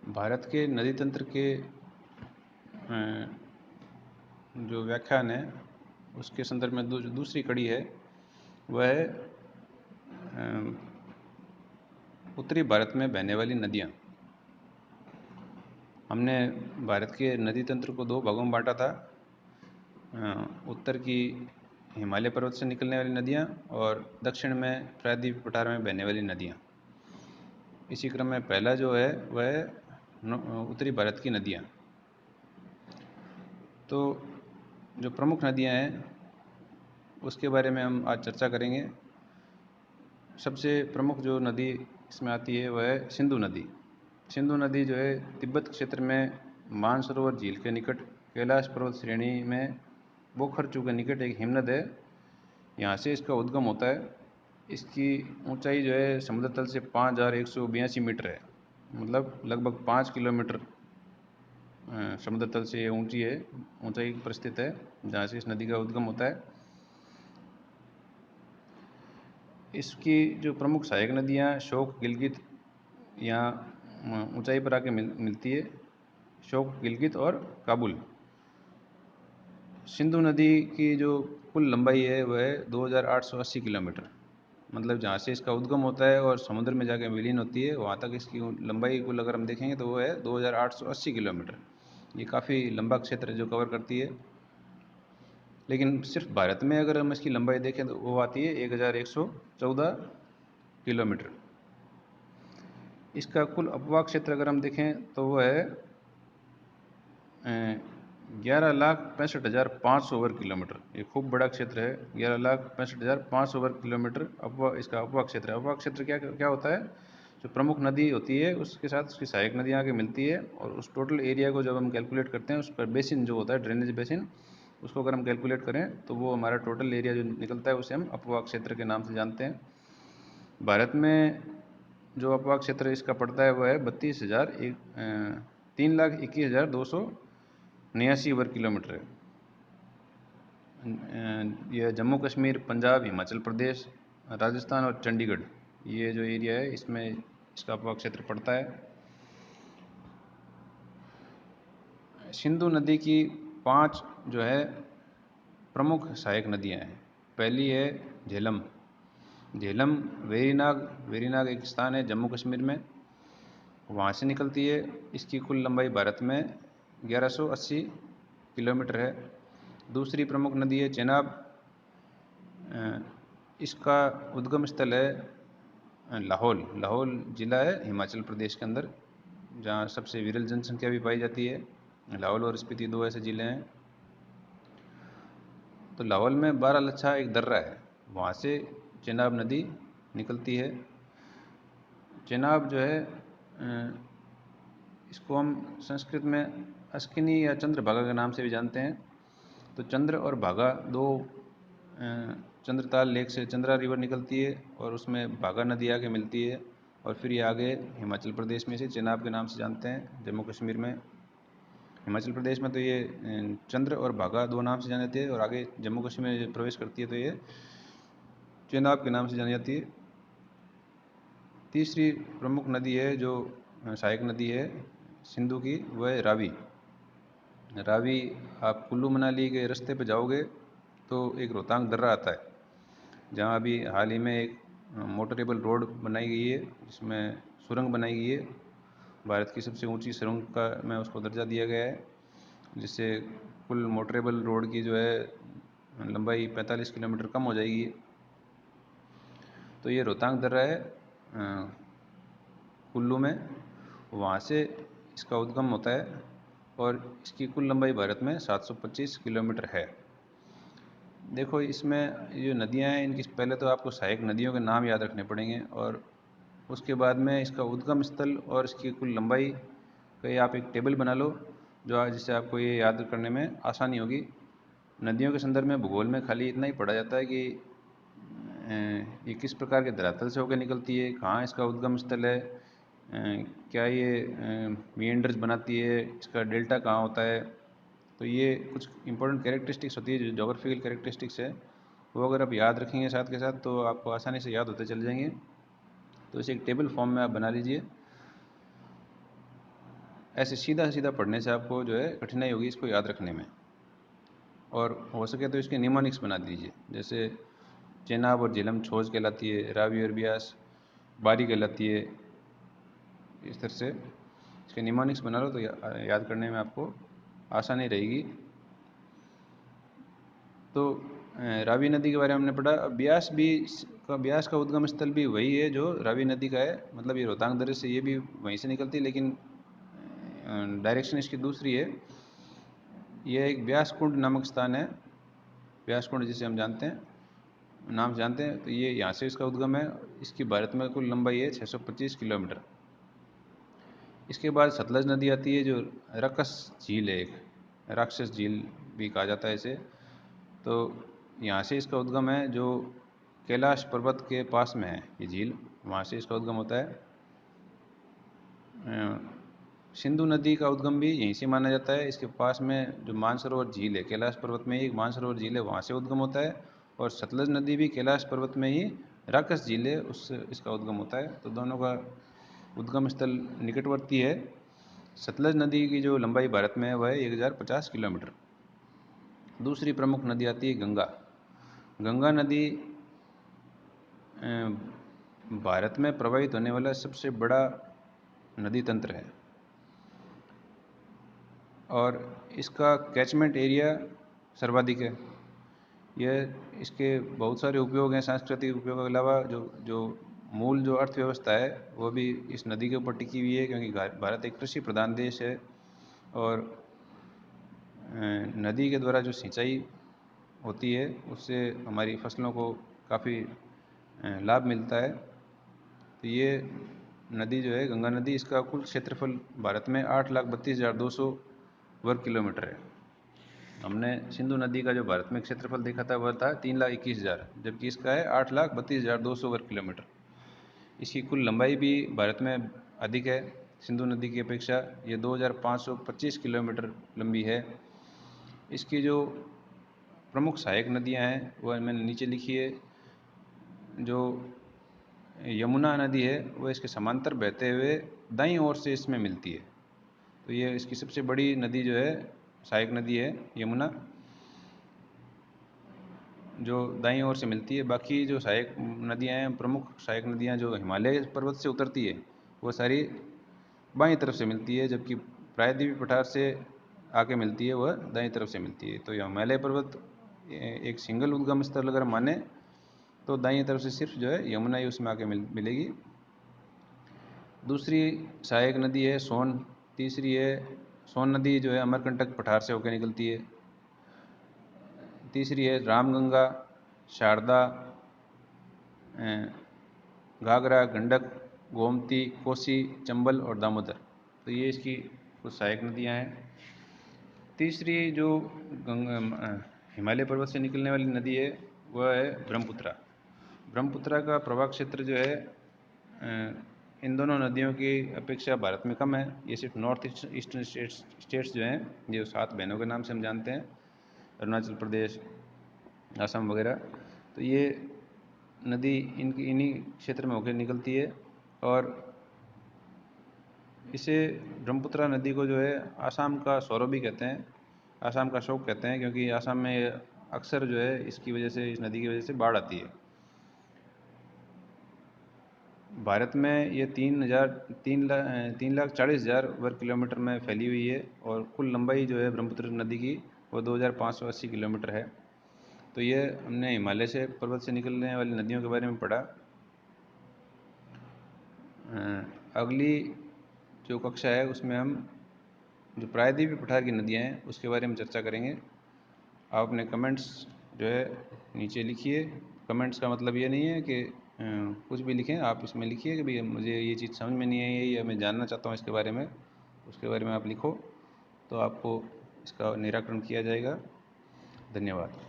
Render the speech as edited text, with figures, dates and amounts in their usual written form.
भारत के नदी तंत्र के जो व्याख्यान है उसके संदर्भ में जो दूसरी कड़ी है वह है उत्तरी भारत में बहने वाली नदियाँ। हमने भारत के नदी तंत्र को दो भागों में बांटा था। उत्तर की हिमालय पर्वत से निकलने वाली नदियाँ और दक्षिण में प्रायद्वीप पठार में बहने वाली नदियाँ। इसी क्रम में पहला जो है वह उत्तरी भारत की नदियाँ। तो जो प्रमुख नदियाँ हैं उसके बारे में हम आज चर्चा करेंगे। सबसे प्रमुख जो नदी इसमें आती है वह है सिंधु नदी। सिंधु नदी जो है तिब्बत क्षेत्र में मानसरोवर झील के निकट कैलाश पर्वत श्रेणी में बोखरचू के निकट एक हिमनद है। यहाँ से इसका उद्गम होता है। इसकी ऊंचाई जो है समुद्र तल से 5182 मीटर है, मतलब लगभग 5 किलोमीटर समुद्र तल से ये ऊंची है, ऊंचाई पर स्थित है जहाँ से इस नदी का उद्गम होता है। इसकी जो प्रमुख सहायक नदियाँ शोक, गिलगित यहाँ ऊंचाई पर आके मिलती है, शोक, गिलगित और काबुल। सिंधु नदी की जो कुल लंबाई है वह है 2880 किलोमीटर, मतलब जहाँ से इसका उद्गम होता है और समुद्र में जाकर विलीन होती है वहाँ तक इसकी लंबाई कुल अगर हम देखेंगे तो वो है 2880 किलोमीटर। ये काफ़ी लंबा क्षेत्र जो कवर करती है। लेकिन सिर्फ भारत में अगर हम इसकी लंबाई देखें तो वो आती है 1114 किलोमीटर। इसका कुल अपवाह क्षेत्र अगर हम देखें तो वह है 11,65,500 वर्ग किलोमीटर। ये खूब बड़ा क्षेत्र है, 11,65,500 वर्ग किलोमीटर इसका अपवाह क्षेत्र है। अपवाह क्षेत्र क्या क्या होता है? जो प्रमुख नदी होती है उसके साथ उसकी सहायक नदियाँ आके मिलती है और उस टोटल एरिया को जब हम कैलकुलेट करते हैं उस पर बेसिन जो होता है, ड्रेनेज बेसिन, उसको अगर हम कैलकुलेट करें तो वो हमारा टोटल एरिया जो निकलता है उसे हम अपवाह क्षेत्र के नाम से जानते हैं। भारत में जो अपवाह क्षेत्र इसका पड़ता है वह है 3,21,289 वर्ग किलोमीटर है। यह जम्मू कश्मीर, पंजाब, हिमाचल प्रदेश, राजस्थान और चंडीगढ़, ये जो एरिया है इसमें इसका अपवाह क्षेत्र पड़ता है। सिंधु नदी की 5 जो है प्रमुख सहायक नदियाँ हैं। पहली है झेलम। झेलम वेरीनाग एक स्थान है जम्मू कश्मीर में, वहाँ से निकलती है। इसकी कुल लंबाई भारत में 1180 किलोमीटर है। दूसरी प्रमुख नदी है चेनाब। इसका उद्गम स्थल है लाहौल जिला है हिमाचल प्रदेश के अंदर, जहाँ सबसे विरल जनसंख्या भी पाई जाती है। लाहौल और स्पीति दो ऐसे ज़िले हैं। तो लाहौल में 12 लच्छा एक दर्रा है, वहाँ से चेनाब नदी निकलती है। चेनाब जो है इसको हम संस्कृत में अस्किनी या चंद्रभागा के नाम से भी जानते हैं। तो चंद्र और भागा दो चंद्रताल लेक से चंद्रा रिवर निकलती है और उसमें भागा नदी आके मिलती है और फिर ये आगे हिमाचल प्रदेश में से चेनाब के नाम से जानते हैं। जम्मू कश्मीर में, हिमाचल प्रदेश में तो ये चंद्र और भागा दो नाम से जाने जाती है और आगे जम्मू कश्मीर में प्रवेश करती है तो ये चेनाब के नाम से जानी जाती है। तीसरी प्रमुख नदी है जो सहायक नदी है सिंधु की, वह है रावी। रावी आप कुल्लू मनाली के रास्ते पे जाओगे तो एक रोहतांग दर्रा आता है, जहाँ अभी हाल ही में एक मोटरेबल रोड बनाई गई है, जिसमें सुरंग बनाई गई है। भारत की सबसे ऊंची सुरंग का में उसको दर्जा दिया गया है, जिससे कुल मोटरेबल रोड की जो है लंबाई 45 किलोमीटर कम हो जाएगी। तो ये रोहतांग दर्रा है कुल्लू में, वहाँ से इसका उद्गम होता है और इसकी कुल लंबाई भारत में 725 किलोमीटर है। देखो इसमें ये नदियाँ हैं, इनकी पहले तो आपको सहायक नदियों के नाम याद रखने पड़ेंगे और उसके बाद में इसका उद्गम स्थल और इसकी कुल लंबाई का आप एक टेबल बना लो जिससे आपको ये याद करने में आसानी होगी। नदियों के संदर्भ में भूगोल में खाली इतना ही पढ़ा जाता है कि ये किस प्रकार के धरातल से होकर निकलती है, कहाँ इसका उद्गम स्थल है, क्या ये मीएंडर्स बनाती है, इसका डेल्टा कहाँ होता है। तो ये कुछ इंपॉर्टेंट कैरेक्टरिस्टिक्स होती है जो जोग्राफिकल कैरेक्टरिस्टिक्स है, वो अगर आप याद रखेंगे साथ के साथ तो आपको आसानी से याद होते चल जाएंगे। तो इसे एक टेबल फॉर्म में आप बना लीजिए। ऐसे सीधा सीधा पढ़ने से आपको जो है कठिनाई होगी इसको याद रखने में। और हो सके तो इसके निमोनिक्स बना दीजिए, जैसे चेनाब और झेलम छोज कहलाती है, रावी और ब्यास बारी कहलाती है। इस तरह से इसके निमोनिक्स बना लो तो याद करने में आपको आसानी रहेगी। तो रावी नदी के बारे में हमने पढ़ा। ब्यास का उद्गम स्थल भी वही है जो रावी नदी का है, मतलब ये रोहतांग दर्रे से ये भी वहीं से निकलती है, लेकिन डायरेक्शन इसकी दूसरी है। यह एक ब्यास कुंड नामक स्थान है, ब्यास कुंड जिसे हम जानते हैं, नाम जानते हैं। तो ये यहाँ से इसका उद्गम है। इसकी भारत में कुल लंबाई है 625 किलोमीटर। इसके बाद सतलज नदी आती है जो रकस झील है, एक राक्षस झील भी कहा जाता है इसे। तो यहाँ से इसका उद्गम है, जो कैलाश पर्वत के पास में है ये झील, वहाँ से इसका उद्गम होता है। सिंधु नदी का उद्गम भी यहीं से माना जाता है। इसके पास में जो मानसरोवर झील है, कैलाश पर्वत में एक मानसरोवर झील है, वहाँ से उद्गम होता है। और सतलज नदी भी कैलाश पर्वत में ही राक्षस झील है, उससे इसका उद्गम होता है। तो दोनों का उद्गम स्थल निकटवर्ती है। सतलज नदी की जो लंबाई भारत में है वह है 1050 किलोमीटर। दूसरी प्रमुख नदी आती है गंगा। गंगा नदी भारत में प्रवाहित होने वाला सबसे बड़ा नदी तंत्र है और इसका कैचमेंट एरिया सर्वाधिक है। यह इसके बहुत सारे उपयोग हैं, सांस्कृतिक उपयोग के अलावा जो मूल जो अर्थव्यवस्था है वो भी इस नदी के ऊपर टिकी हुई है, क्योंकि भारत एक कृषि प्रधान देश है और नदी के द्वारा जो सिंचाई होती है उससे हमारी फसलों को काफ़ी लाभ मिलता है। तो ये नदी जो है गंगा नदी, इसका कुल क्षेत्रफल भारत में 8,32,200 वर्ग किलोमीटर है। हमने सिंधु नदी का जो भारत में क्षेत्रफल देखा था वह था 3,21,000, जबकि इसका है 8,32,200 वर्ग किलोमीटर। इसकी कुल लंबाई भी भारत में अधिक है सिंधु नदी की अपेक्षा, ये 2,525 किलोमीटर लंबी है। इसकी जो प्रमुख सहायक नदियां हैं वह मैंने नीचे लिखी है। जो यमुना नदी है वह इसके समांतर बहते हुए दाईं ओर से इसमें मिलती है। तो ये इसकी सबसे बड़ी नदी जो है, सहायक नदी है यमुना, जो दाईं ओर से मिलती है। बाकी जो सहायक नदियां हैं, प्रमुख सहायक नदियां जो हिमालय पर्वत से उतरती है वो सारी बाईं तरफ से मिलती है, जबकि प्रायद्वीपीय पठार से आके मिलती है वह दाईं तरफ से मिलती है। तो यह हिमालय पर्वत एक सिंगल उद्गम स्थल अगर माने तो दाईं तरफ से सिर्फ जो है यमुना ही उसमें आके मिलेगी। दूसरी सहायक नदी है सोन। तीसरी है सोन नदी जो है अमरकंटक पठार से होकर निकलती है। तीसरी है रामगंगा, शारदा, घाघरा, गंडक, गोमती, कोसी, चंबल और दामोदर। तो ये इसकी कुछ सहायक नदियाँ हैं। तीसरी जो हिमालय पर्वत से निकलने वाली नदी है वह है ब्रह्मपुत्रा। ब्रह्मपुत्रा का प्रवाह क्षेत्र जो है इन दोनों नदियों की अपेक्षा भारत में कम है। ये सिर्फ नॉर्थ ईस्टर्न स्टेट्स जो हैं, ये 7 बहनों के नाम से हम जानते हैं, अरुणाचल प्रदेश, असम वगैरह। तो ये नदी इन्हीं क्षेत्र में होकर निकलती है और इसे ब्रह्मपुत्रा नदी को जो है आसाम का सौरभ भी कहते हैं, आसाम का शोक कहते हैं, क्योंकि आसाम में अक्सर जो है इसकी वजह से, इस नदी की वजह से बाढ़ आती है। भारत में ये 3,40,000 वर्ग किलोमीटर में फैली हुई है और कुल लंबाई जो है ब्रह्मपुत्र नदी की वो 2,580 किलोमीटर है। तो ये हमने हिमालय से पर्वत से निकलने वाली नदियों के बारे में पढ़ा। अगली जो कक्षा है उसमें हम जो प्रायद्वीपीय पठार की नदियाँ हैं उसके बारे में चर्चा करेंगे। आप अपने कमेंट्स जो है नीचे लिखिए। कमेंट्स का मतलब ये नहीं है कि कुछ भी लिखें, आप इसमें लिखिए कि भाई मुझे ये चीज़ समझ में नहीं आई या मैं जानना चाहता हूँ इसके बारे में, उसके बारे में आप लिखो, तो आपको इसका निराकरण किया जाएगा। धन्यवाद।